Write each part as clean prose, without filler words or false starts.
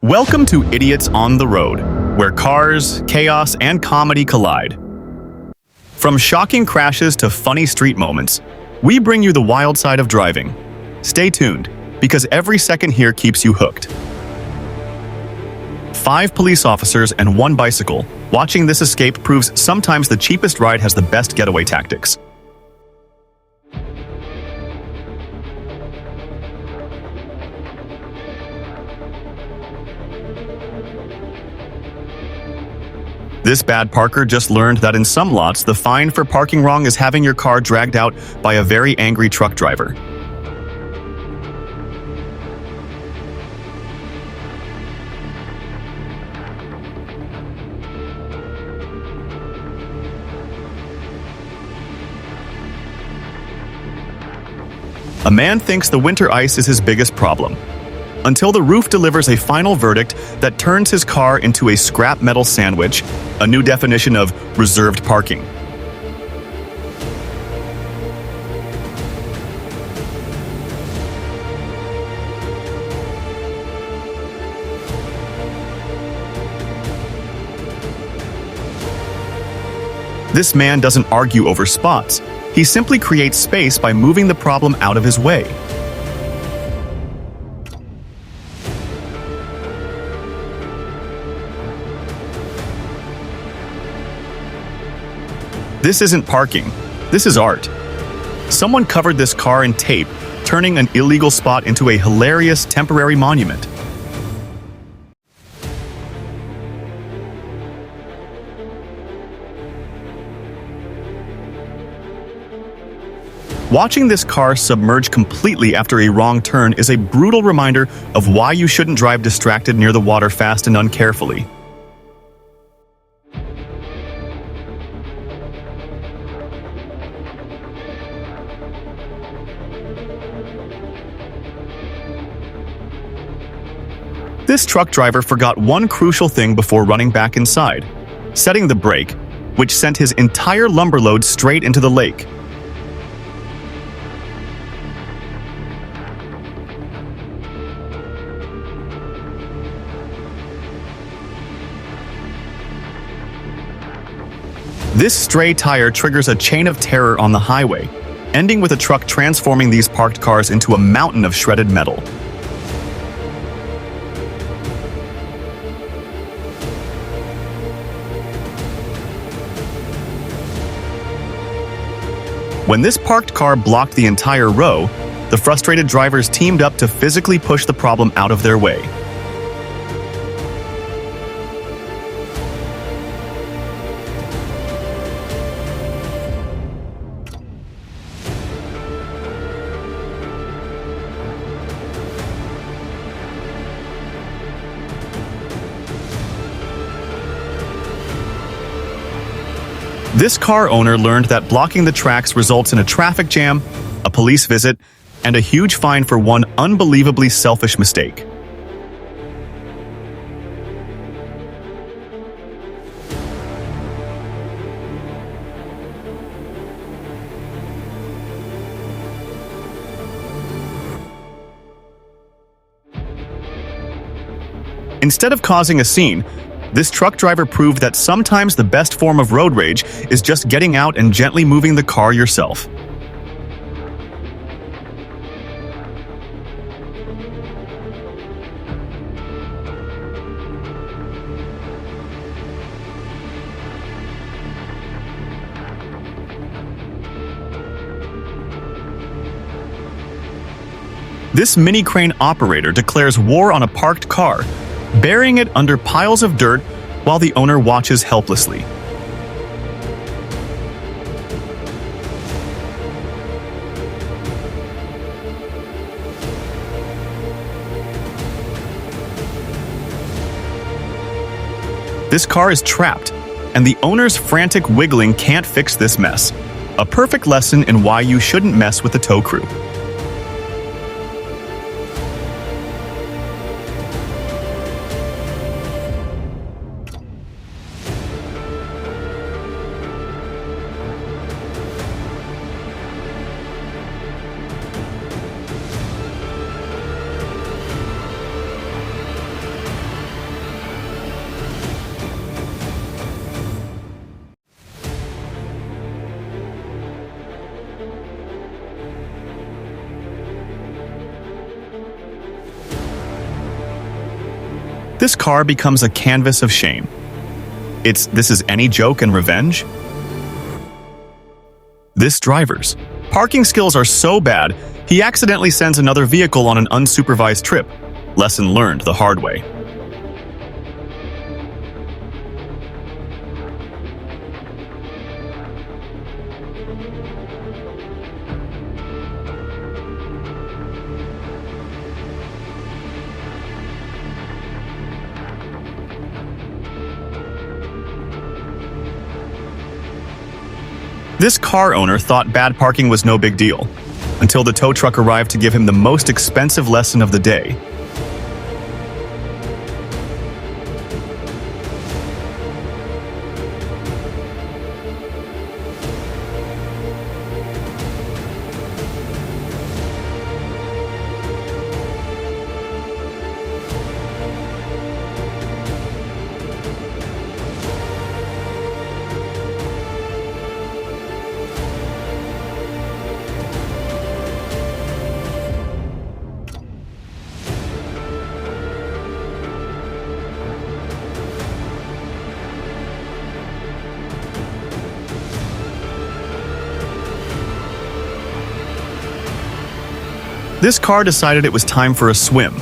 Welcome to Idiots on the Road, where cars, chaos, and comedy collide. From shocking crashes to funny street moments, we bring you the wild side of driving. Stay tuned, because every second here keeps you hooked. 5 police officers and 1 bicycle. Watching this escape proves sometimes the cheapest ride has the best getaway tactics. This bad parker just learned that in some lots, the fine for parking wrong is having your car dragged out by a very angry truck driver. A man thinks the winter ice is his biggest problem, until the roof delivers a final verdict that turns his car into a scrap metal sandwich, a new definition of reserved parking. This man doesn't argue over spots. He simply creates space by moving the problem out of his way. This isn't parking, this is art. Someone covered this car in tape, turning an illegal spot into a hilarious temporary monument. Watching this car submerge completely after a wrong turn is a brutal reminder of why you shouldn't drive distracted near the water fast and uncarefully. This truck driver forgot one crucial thing before running back inside, setting the brake, which sent his entire lumber load straight into the lake. This stray tire triggers a chain of terror on the highway, ending with a truck transforming these parked cars into a mountain of shredded metal. When this parked car blocked the entire row, the frustrated drivers teamed up to physically push the problem out of their way. This car owner learned that blocking the tracks results in a traffic jam, a police visit, and a huge fine for one unbelievably selfish mistake. Instead of causing a scene, this truck driver proved that sometimes the best form of road rage is just getting out and gently moving the car yourself. This mini crane operator declares war on a parked car, burying it under piles of dirt while the owner watches helplessly. This car is trapped, and the owner's frantic wiggling can't fix this mess. A perfect lesson in why you shouldn't mess with the tow crew. This car becomes a canvas of shame. This is any joke and revenge? This driver's parking skills are so bad, he accidentally sends another vehicle on an unsupervised trip. Lesson learned the hard way. This car owner thought bad parking was no big deal, until the tow truck arrived to give him the most expensive lesson of the day. This car decided it was time for a swim,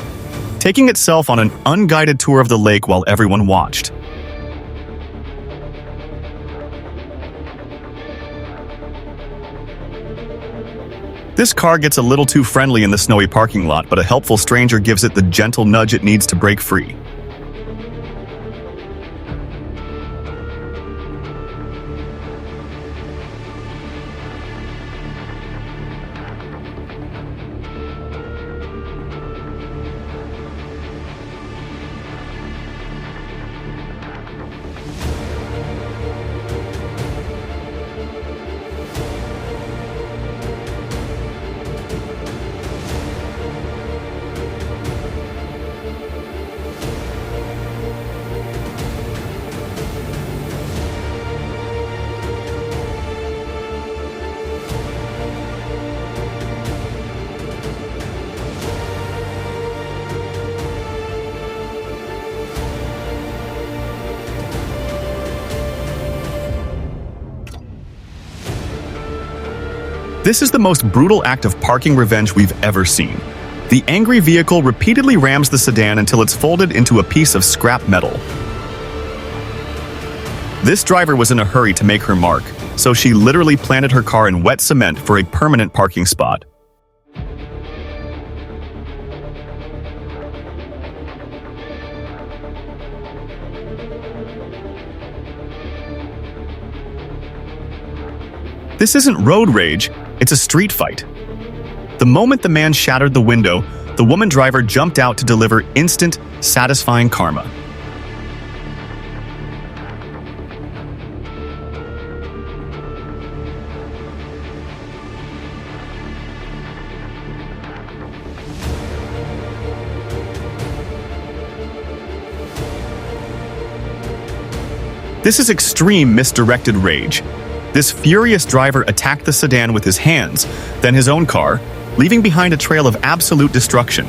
taking itself on an unguided tour of the lake while everyone watched. This car gets a little too friendly in the snowy parking lot, but a helpful stranger gives it the gentle nudge it needs to break free. This is the most brutal act of parking revenge we've ever seen. The angry vehicle repeatedly rams the sedan until it's folded into a piece of scrap metal. This driver was in a hurry to make her mark, so she literally planted her car in wet cement for a permanent parking spot. This isn't road rage, it's a street fight. The moment the man shattered the window, the woman driver jumped out to deliver instant, satisfying karma. This is extreme misdirected rage. This furious driver attacked the sedan with his hands, then his own car, leaving behind a trail of absolute destruction.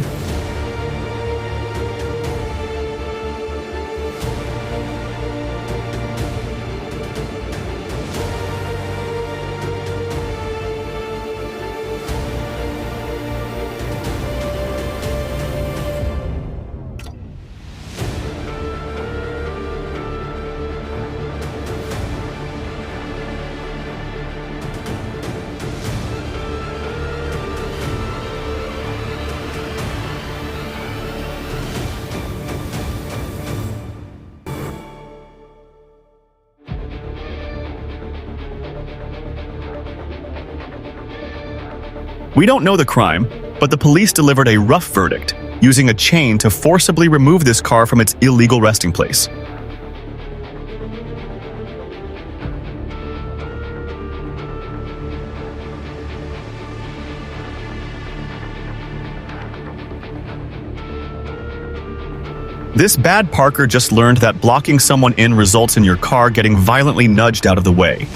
We don't know the crime, but the police delivered a rough verdict, using a chain to forcibly remove this car from its illegal resting place. This bad parker just learned that blocking someone in results in your car getting violently nudged out of the way.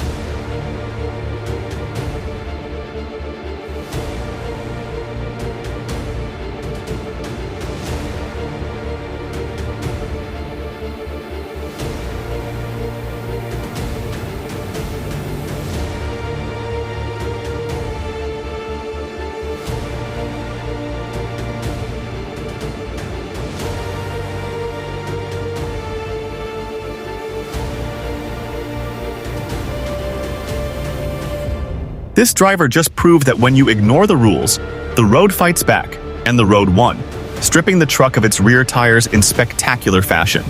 This driver just proved that when you ignore the rules, the road fights back, and the road won, stripping the truck of its rear tires in spectacular fashion.